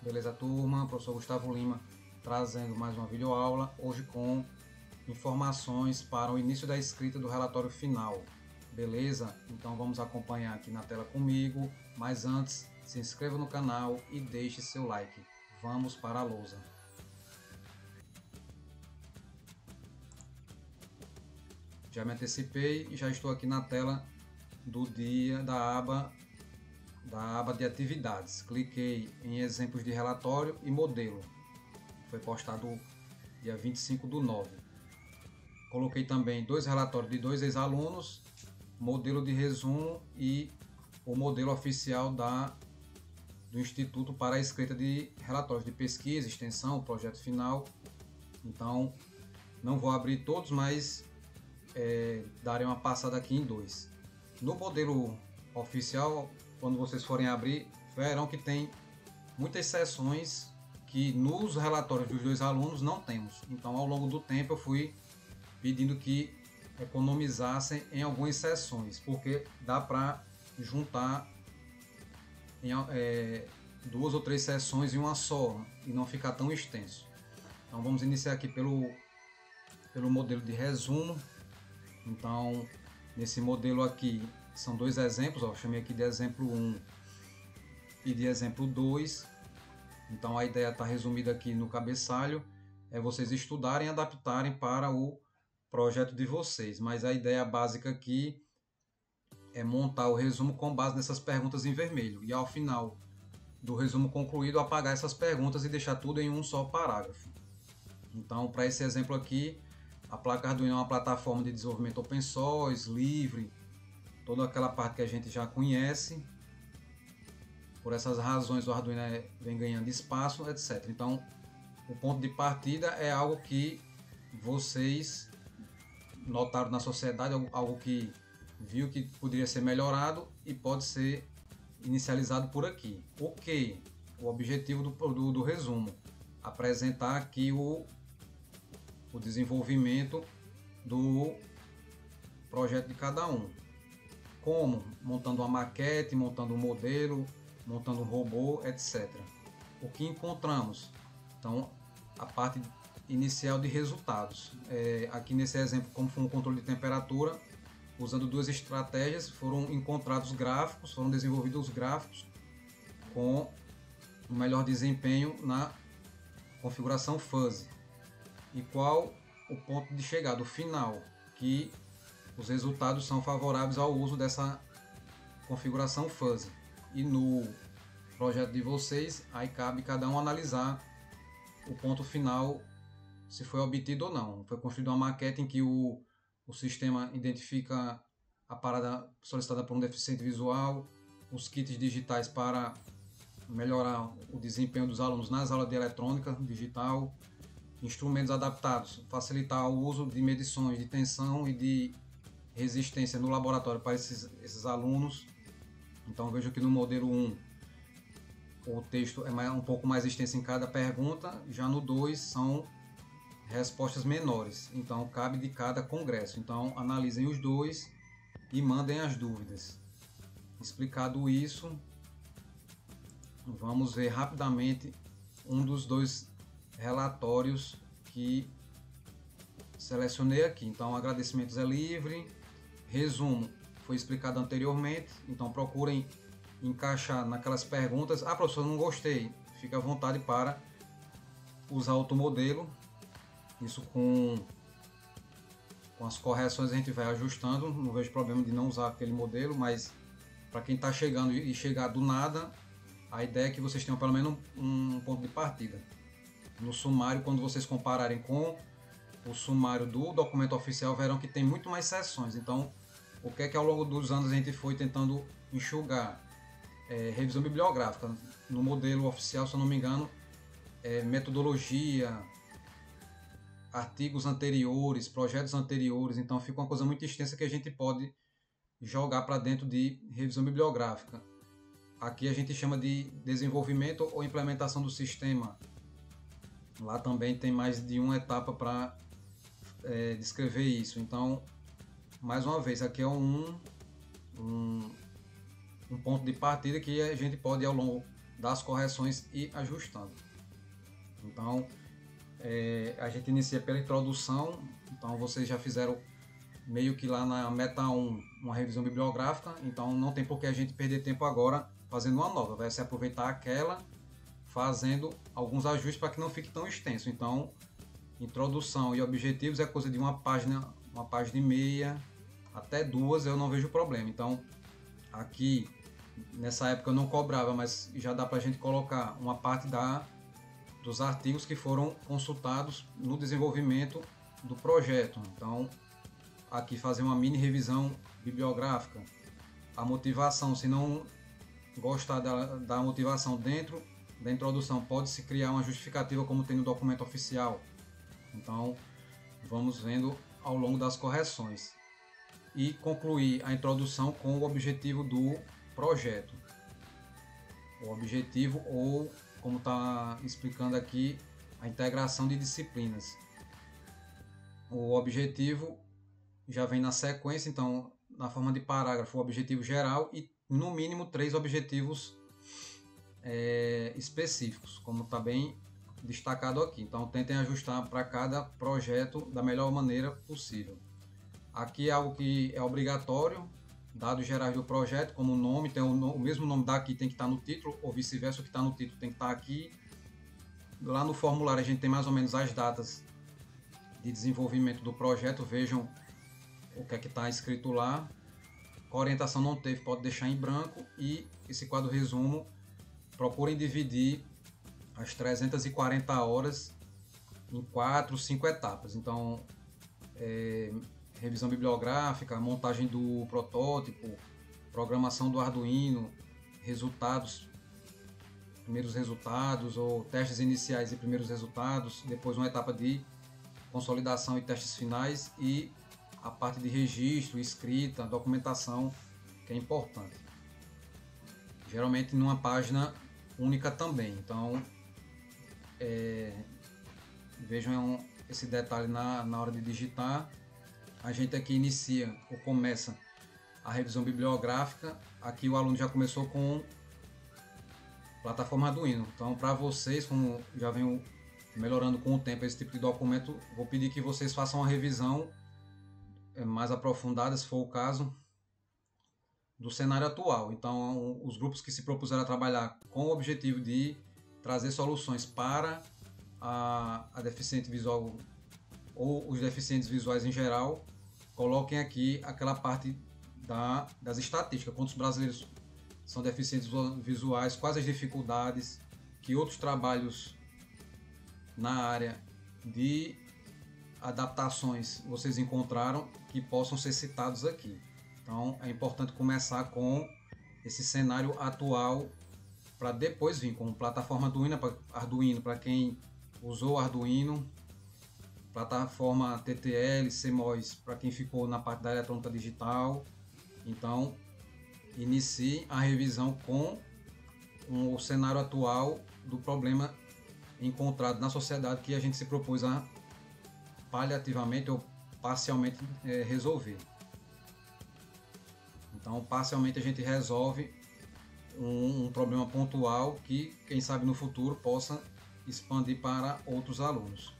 Beleza, turma? Professor Gustavo Lima trazendo mais uma videoaula, hoje com informações para o início da escrita do relatório final. Beleza? Então vamos acompanhar aqui na tela comigo, mas antes, se inscreva no canal e deixe seu like. Vamos para a lousa. Já me antecipei e já estou aqui na tela do dia da aba de atividades. Cliquei em exemplos de relatório e modelo. Foi postado dia 25/9. Coloquei também dois relatórios de dois ex-alunos, modelo de resumo e o modelo oficial do Instituto para a escrita de relatórios de pesquisa, extensão, projeto final. Então, não vou abrir todos, mas darei uma passada aqui em dois. No modelo oficial, quando vocês forem abrir, verão que tem muitas seções que nos relatórios dos dois alunos não temos. Então, ao longo do tempo, eu fui pedindo que economizassem em algumas seções, porque dá para juntar duas ou três seções em uma só e não ficar tão extenso. Então, vamos iniciar aqui pelo modelo de resumo. Então, nesse modelo aqui, são dois exemplos, ó, chamei aqui de exemplo 1 e de exemplo 2. Então a ideia está resumida aqui no cabeçalho, é vocês estudarem e adaptarem para o projeto de vocês. Mas a ideia básica aqui é montar o resumo com base nessas perguntas em vermelho. E ao final do resumo concluído, apagar essas perguntas e deixar tudo em um só parágrafo. Então, para esse exemplo aqui, a placa Arduino é uma plataforma de desenvolvimento open source, livre, toda aquela parte que a gente já conhece. Por essas razões, o Arduino vem ganhando espaço, etc. Então, o ponto de partida é algo que vocês notaram na sociedade, algo que viu que poderia ser melhorado e pode ser inicializado por aqui. Ok, o objetivo do resumo, apresentar aqui o desenvolvimento do projeto de cada um. Como? Montando uma maquete, montando um modelo, montando um robô, etc. O que encontramos? Então, a parte inicial de resultados. Aqui nesse exemplo, como foi um controle de temperatura, usando duas estratégias, foram encontrados gráficos, foram desenvolvidos gráficos com o melhor desempenho na configuração fuzzy. E qual o ponto de chegada, o final, que os resultados são favoráveis ao uso dessa configuração fuzzy. E no projeto de vocês, aí cabe cada um analisar o ponto final, se foi obtido ou não. Foi construída uma maquete em que o sistema identifica a parada solicitada por um deficiente visual, os kits digitais para melhorar o desempenho dos alunos nas aulas de eletrônica digital, instrumentos adaptados, facilitar o uso de medições de tensão e de resistência no laboratório para esses alunos. Então vejo que no modelo 1 o texto é um pouco mais extenso em cada pergunta, já no 2 são respostas menores, então cabe de cada congresso. Então analisem os dois e mandem as dúvidas. Explicado isso, vamos ver rapidamente um dos dois relatórios que selecionei aqui. Então, agradecimentos é livre, resumo foi explicado anteriormente, então procurem encaixar naquelas perguntas. Ah, professor, não gostei, fica à vontade para usar outro modelo. Isso com as correções a gente vai ajustando, não vejo problema de não usar aquele modelo, mas para quem está chegando e chegar do nada, a ideia é que vocês tenham pelo menos um ponto de partida. No sumário, quando vocês compararem com o sumário do documento oficial, verão que tem muito mais seções. Então, o que é que ao longo dos anos a gente foi tentando enxugar? Revisão bibliográfica. No modelo oficial, se eu não me engano, metodologia, artigos anteriores, projetos anteriores. Então, fica uma coisa muito extensa que a gente pode jogar para dentro de revisão bibliográfica. Aqui a gente chama de desenvolvimento ou implementação do sistema. Lá também tem mais de uma etapa para descrever isso. Então, mais uma vez, aqui é um ponto de partida que a gente pode, ao longo das correções e ajustando. Então, a gente inicia pela introdução. Então, vocês já fizeram meio que lá na meta 1 uma revisão bibliográfica, então não tem por que a gente perder tempo agora fazendo uma nova. Vai se aproveitar aquela, fazendo alguns ajustes para que não fique tão extenso. Então, introdução e objetivos é coisa de uma página e meia, até 2, eu não vejo problema. Então, aqui, nessa época eu não cobrava, mas já dá para a gente colocar uma parte dos artigos que foram consultados no desenvolvimento do projeto. Então, aqui fazer uma mini revisão bibliográfica. A motivação, se não gostar da motivação dentro da introdução, pode-se criar uma justificativa como tem no documento oficial. Então, vamos vendo ao longo das correções. E concluir a introdução com o objetivo do projeto. O objetivo, ou como está explicando aqui, a integração de disciplinas. O objetivo já vem na sequência, então, na forma de parágrafo, o objetivo geral e, no mínimo, 3 objetivos específicos, como está bem destacado aqui. Então, tentem ajustar para cada projeto da melhor maneira possível. Aqui é algo que é obrigatório, dados gerais do projeto, como o nome, tem o mesmo nome daqui tem que estar no título, ou vice-versa, o que está no título tem que estar aqui. Lá no formulário a gente tem mais ou menos as datas de desenvolvimento do projeto, vejam o que é que está escrito lá. A orientação não teve, pode deixar em branco. E esse quadro resumo, procurem dividir as 340 horas em 4, 5 etapas. Então, revisão bibliográfica, montagem do protótipo, programação do Arduino, primeiros resultados, ou testes iniciais e primeiros resultados, depois uma etapa de consolidação e testes finais, e a parte de registro, escrita, documentação, que é importante. Geralmente numa página única também. Então, vejam esse detalhe na hora de digitar. A gente aqui inicia ou começa a revisão bibliográfica. Aqui o aluno já começou com plataforma Arduino. Então, para vocês, como já venho melhorando com o tempo esse tipo de documento, vou pedir que vocês façam uma revisão mais aprofundada, se for o caso, do cenário atual. Então, os grupos que se propuseram a trabalhar com o objetivo de trazer soluções para a deficiente visual ou os deficientes visuais em geral, coloquem aqui aquela parte das estatísticas, quantos brasileiros são deficientes visuais, quais as dificuldades, que outros trabalhos na área de adaptações vocês encontraram que possam ser citados aqui. Então é importante começar com esse cenário atual para depois vir com plataforma Arduino para quem usou Arduino, plataforma TTL, CMOS para quem ficou na parte da eletrônica digital. Então, inicie a revisão com o cenário atual do problema encontrado na sociedade que a gente se propôs a paliativamente ou parcialmente resolver. Então, parcialmente a gente resolve um problema pontual que, quem sabe no futuro, possa expandir para outros alunos.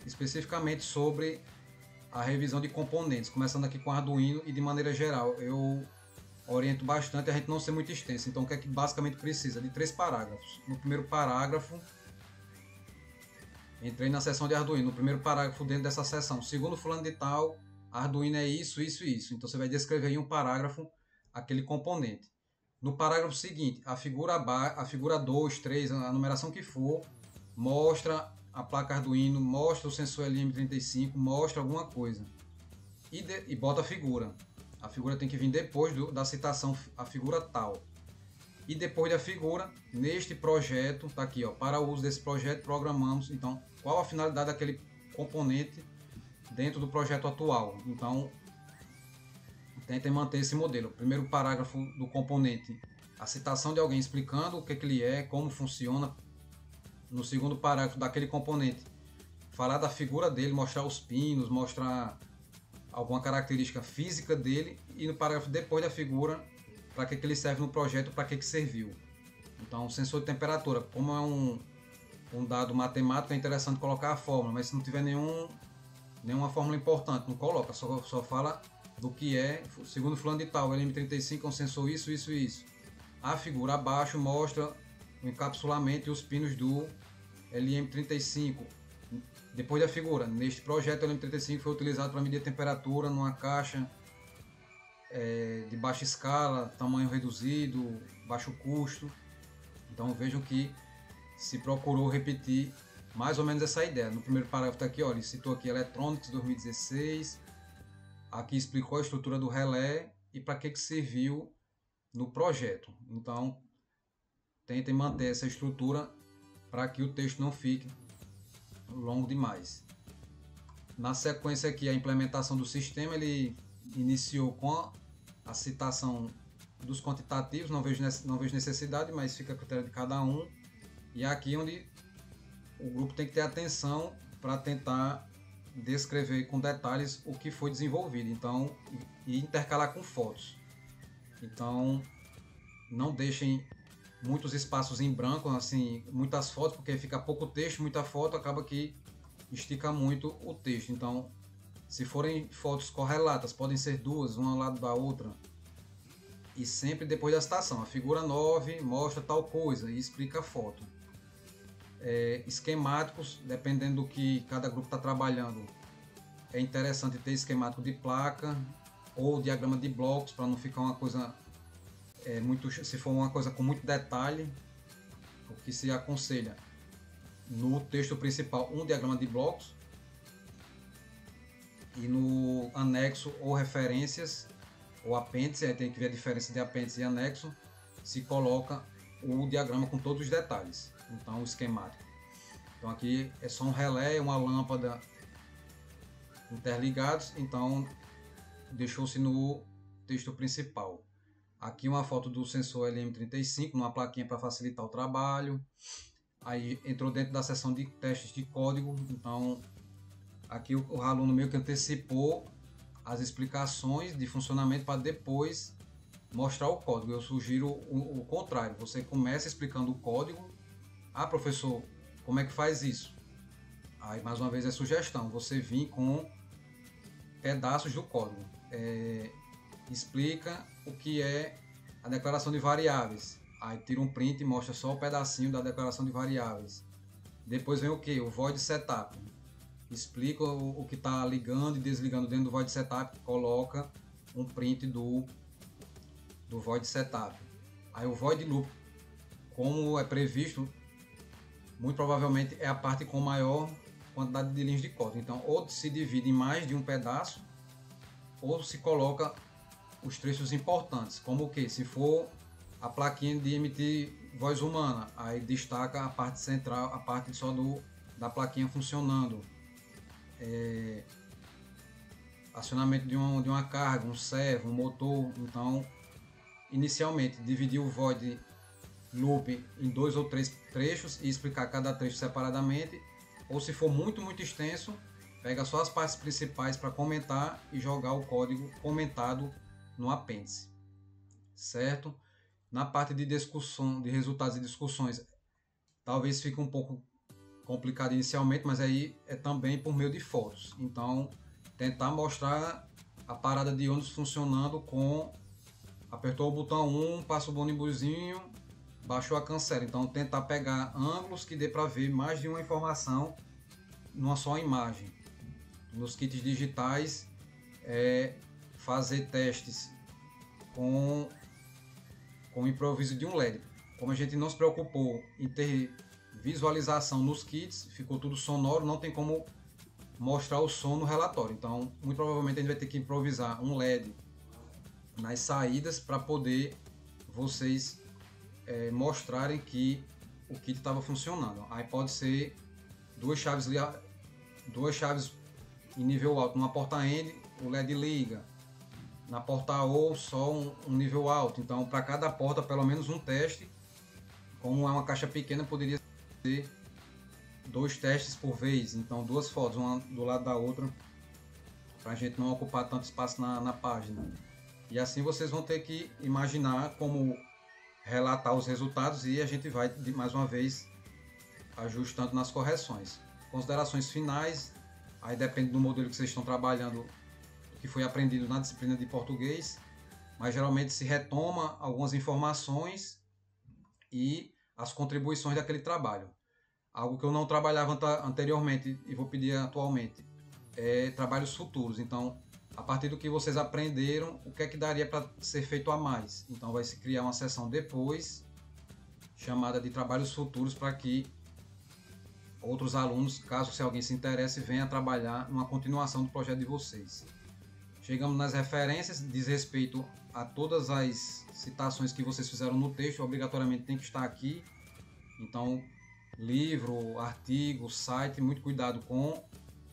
Especificamente sobre a revisão de componentes, começando aqui com Arduino e de maneira geral, eu oriento bastante a gente não ser muito extenso. Então, o que é que basicamente precisa? De 3 parágrafos. No primeiro parágrafo, entrei na seção de Arduino, no primeiro parágrafo dentro dessa seção, segundo fulano de tal, Arduino é isso, isso e isso. Então, você vai descrever em um parágrafo aquele componente. No parágrafo seguinte, a figura 2, 3, a numeração que for, mostra a placa Arduino, mostra o sensor LM35, mostra alguma coisa. E bota a figura. A figura tem que vir depois da citação, a figura tal. E depois da figura, neste projeto, está aqui, ó, para o uso desse projeto, programamos. Então, qual a finalidade daquele componente dentro do projeto atual? Então, tentem manter esse modelo. Primeiro parágrafo do componente, a citação de alguém explicando o que ele é, como funciona. No segundo parágrafo daquele componente, falar da figura dele, mostrar os pinos, mostrar alguma característica física dele. E no parágrafo depois da figura, para que ele serve no projeto, para que serviu. Então, sensor de temperatura, como é um dado matemático, é interessante colocar a fórmula, mas se não tiver nenhuma fórmula importante, não coloca, só fala do que é, segundo fulano de tal, o LM35 é um sensor isso, isso e isso. A figura abaixo mostra o encapsulamento e os pinos do LM35. Depois da figura, neste projeto o LM35 foi utilizado para medir a temperatura numa caixa de baixa escala, tamanho reduzido, baixo custo. Então vejam que se procurou repetir mais ou menos essa ideia. No primeiro parágrafo tá aqui, olha, ele citou aqui Electronics 2016, aqui explicou a estrutura do relé e para que serviu no projeto. Então tentem manter essa estrutura para que o texto não fique longo demais. Na sequência aqui, a implementação do sistema, ele iniciou com a citação dos quantitativos, não vejo necessidade, mas fica a critério de cada um. E aqui onde o grupo tem que ter atenção para tentar descrever com detalhes o que foi desenvolvido, então, e intercalar com fotos. Então, não deixem muitos espaços em branco, assim, muitas fotos, porque fica pouco texto, muita foto, acaba que estica muito o texto. Então, se forem fotos correlatas, podem ser duas, uma ao lado da outra, e sempre depois da citação. A figura 9 mostra tal coisa e explica a foto. Esquemáticos, dependendo do que cada grupo está trabalhando, é interessante ter esquemático de placa ou diagrama de blocos, para não ficar uma coisa se for uma coisa com muito detalhe. O que se aconselha no texto principal um diagrama de blocos, e no anexo ou referências ou apêndice, aí tem que ver a diferença de apêndice e anexo, se coloca o diagrama com todos os detalhes. Então o esquemático, então aqui é só um relé, uma lâmpada interligados, então deixou-se no texto principal. Aqui uma foto do sensor LM35 numa plaquinha para facilitar o trabalho. Aí entrou dentro da seção de testes de código, então aqui o aluno meio que antecipou as explicações de funcionamento para depois mostrar o código. Eu sugiro o contrário, você começa explicando o código. Ah, professor, como é que faz isso? Aí mais uma vez é sugestão, você vir com pedaços do código. Explica o que é a declaração de variáveis. Aí tira um print e mostra só o pedacinho da declaração de variáveis. Depois vem o que? O void setup. Explica o que está ligando e desligando dentro do void setup. Coloca um print do void setup. Aí o void loop, como é previsto, muito provavelmente é a parte com maior quantidade de linhas de código. Então, ou se divide em mais de um pedaço, ou se coloca os trechos importantes, como o que? Se for a plaquinha de emitir voz humana, aí destaca a parte central, a parte só da plaquinha funcionando. Acionamento de uma carga, um servo, um motor. Então, inicialmente, dividir o void loop em 2 ou 3 trechos e explicar cada trecho separadamente, ou se for muito extenso, pega só as partes principais para comentar e jogar o código comentado no apêndice, certo? Na parte de discussão, de resultados e discussões, talvez fique um pouco complicado inicialmente, mas aí é também por meio de fotos. Então, tentar mostrar a parada de ônibus funcionando com apertou o botão 1, passa o ônibusinho, baixou a cancela. Então, tentar pegar ângulos que dê para ver mais de uma informação numa só imagem. Nos kits digitais, fazer testes com o improviso de um LED. Como a gente não se preocupou em ter visualização nos kits, ficou tudo sonoro, não tem como mostrar o som no relatório. Então, muito provavelmente a gente vai ter que improvisar um LED nas saídas para poder vocês mostrarem que o kit estava funcionando. Aí pode ser duas chaves em nível alto numa porta end, o LED liga. Na porta O, só um nível alto. Então, para cada porta, pelo menos um teste. Como é uma caixa pequena, poderia ser 2 testes por vez. Então, 2 fotos, uma do lado da outra, para a gente não ocupar tanto espaço na página. E assim vocês vão ter que imaginar como relatar os resultados e a gente vai, mais uma vez, ajustando nas correções. Considerações finais, aí depende do modelo que vocês estão trabalhando, que foi aprendido na disciplina de português, mas geralmente se retoma algumas informações e as contribuições daquele trabalho. Algo que eu não trabalhava anteriormente e vou pedir atualmente é trabalhos futuros. Então, a partir do que vocês aprenderam, o que é que daria para ser feito a mais? Então, vai se criar uma seção depois, chamada de trabalhos futuros, para que outros alunos, caso se alguém se interesse, venha trabalhar numa continuação do projeto de vocês. Chegamos nas referências, diz respeito a todas as citações que vocês fizeram no texto, obrigatoriamente tem que estar aqui. Então, livro, artigo, site, muito cuidado com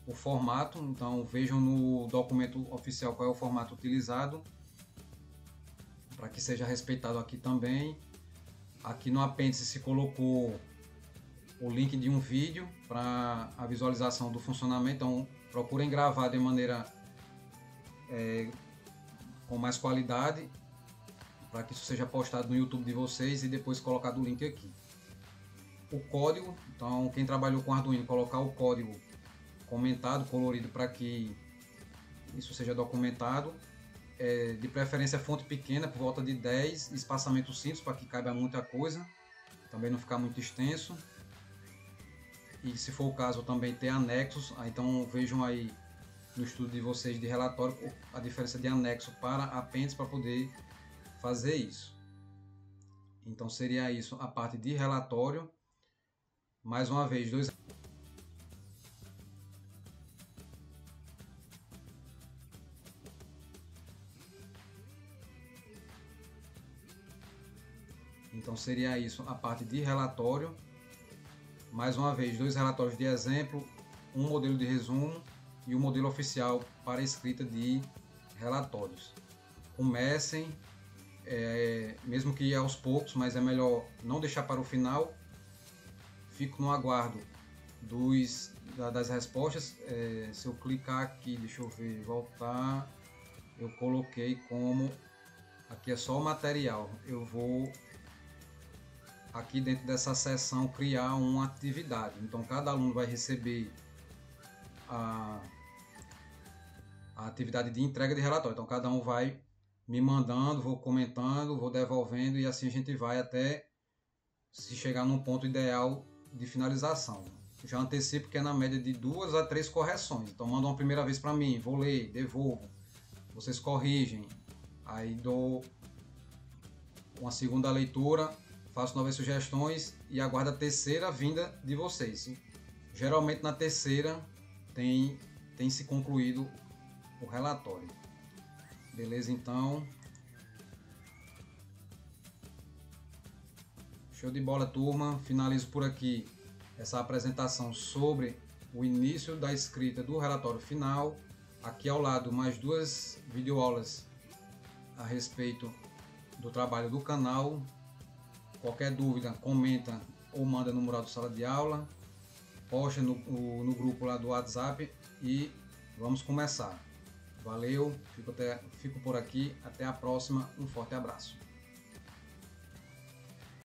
o formato. Então, vejam no documento oficial qual é o formato utilizado, para que seja respeitado aqui também. Aqui no apêndice se colocou o link de um vídeo para a visualização do funcionamento. Então, procurem gravar de maneira com mais qualidade, para que isso seja postado no YouTube de vocês e depois colocado o link aqui. O código, então quem trabalhou com Arduino, colocar o código comentado, colorido, para que isso seja documentado. De preferência fonte pequena, por volta de 10, espaçamento simples, para que caiba muita coisa, também não ficar muito extenso. E se for o caso também ter anexos, então vejam aí no estudo de vocês de relatório a diferença de anexo para apêndice para poder fazer isso. Então seria isso a parte de relatório. Mais uma vez, Então seria isso a parte de relatório. Mais uma vez, 2 relatórios de exemplo, um modelo de resumo e o modelo oficial para escrita de relatórios. Comecem, mesmo que aos poucos, mas é melhor não deixar para o final. Fico no aguardo das respostas. Se eu clicar aqui, deixa eu ver, voltar, eu coloquei como, aqui é só o material, eu vou aqui dentro dessa seção criar uma atividade. Então cada aluno vai receber a atividade de entrega de relatório. Então cada um vai me mandando, vou comentando, vou devolvendo e assim a gente vai até se chegar num ponto ideal de finalização. Já antecipo que é na média de 2 a 3 correções. Então manda uma primeira vez para mim, vou ler, devolvo, vocês corrigem, aí dou uma segunda leitura, faço novas sugestões e aguardo a terceira vinda de vocês. Geralmente na terceira tem se concluído o relatório. Beleza, então. Show de bola, turma. Finalizo por aqui essa apresentação sobre o início da escrita do relatório final. Aqui ao lado mais 2 videoaulas a respeito do trabalho do canal. Qualquer dúvida, comenta ou manda no mural do sala de aula, posta no grupo lá do WhatsApp e vamos começar. Valeu, fico por aqui, até a próxima, um forte abraço.